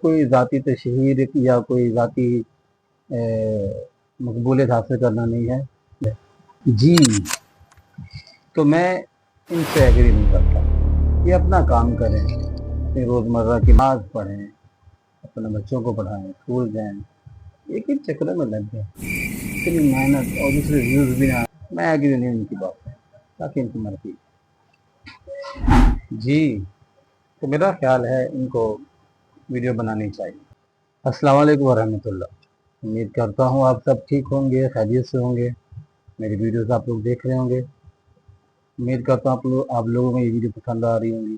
کوئی ذاتی تشہیر یا کوئی ذاتی مقبولیت حاصل کرنا نہیں ہے جی، تو میں ان سے ایگری نہیں کرتا. یہ اپنا کام کریں، اپنی روزمرہ کی نماز پڑھیں، اپنے بچوں کو پڑھائیں، اسکول جائیں. ایک ہی چکروں میں لگ گئے، اتنی محنت اور دوسرے ویوز بھی نہ آئے. میں ایگری نہیں ان کی بات ہے، تاکہ ان کی مرضی. جی، تو میرا خیال ہے ان کو ویڈیو بنانی چاہیے. السلام علیکم ورحمۃ اللہ. امید کرتا ہوں آپ سب ٹھیک ہوں گے، خیریت سے ہوں گے. میری ویڈیوز آپ لوگ دیکھ رہے ہوں گے. امید کرتا ہوں آپ لوگوں کو یہ ویڈیو پسند آ رہی ہوں گی.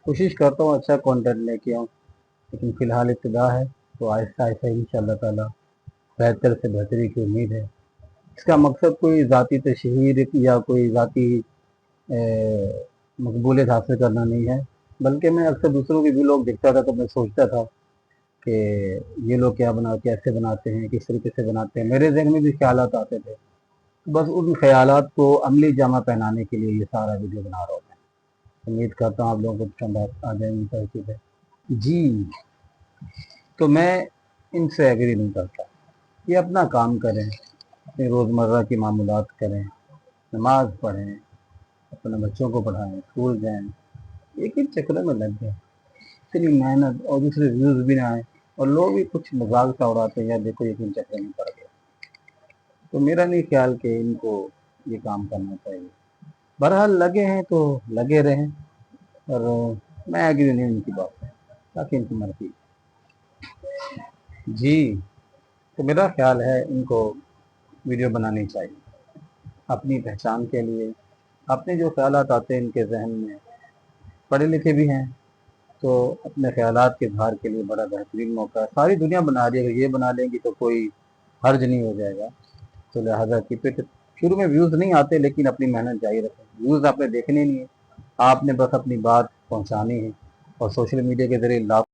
کوشش کرتا ہوں اچھا کانٹینٹ لے کے آؤں، لیکن فی الحال ابتدا ہے تو آہستہ آہستہ انشاءاللہ تعالی بہتر سے بہتری کی امید ہے. اس کا مقصد کوئی ذاتی تشہیر یا کوئی ذاتی مقبولیت حاصل کرنا نہیں ہے، بلکہ میں اکثر دوسروں کے ویلوگ دیکھتا تھا تو میں سوچتا تھا کہ یہ لوگ کیسے بناتے ہیں، کس طریقے سے بناتے ہیں. میرے ذہن میں بھی خیالات آتے تھے، بس ان خیالات کو عملی جامہ پہنانے کے لیے یہ سارا ویڈیو بنا رہا ہوں. امید کرتا ہوں آپ لوگوں کو پسند آ جائیں گی ساری چیزیں. جی، تو میں ان سے ایگری نہیں کرتا. یہ اپنا کام کریں، اپنی روزمرہ کی معمولات کریں، نماز پڑھیں، اپنے بچوں کو پڑھائیں، اسکول جائیں. ایک ہی چکروں میں لگ گئے، اتنی محنت اور دوسرے ویوز بھی نہ آئے، اور لوگ بھی کچھ مذاق سا اڑاتے ہیں، یا دیکھو ایک ہی چکر میں پڑ گئے. تو میرا نہیں خیال کہ ان کو یہ کام کرنا چاہیے. بہرحال لگے ہیں تو لگے رہیں، اور میں ایگری نہیں ان کی بات ہے، تاکہ ان کی مرضی. جی، تو میرا خیال ہے ان کو ویڈیو بنانی چاہیے اپنی پہچان کے لیے. اپنے جو خیالات آتے ہیں ان کے ذہن میں، پڑھے لکھے بھی ہیں تو اپنے خیالات کے اظہار کے لیے بڑا بہترین موقع ہے. ساری دنیا بنا رہی ہے، اگر یہ بنا لیں گی تو کوئی حرج نہیں ہو جائے گا. تو لہٰذا شروع میں ویوز نہیں آتے، لیکن اپنی محنت جاری رکھیں. ویوز آپ نے دیکھنے نہیں ہے، آپ نے بس اپنی بات پہنچانی ہے، اور سوشل میڈیا کے ذریعے لاکھ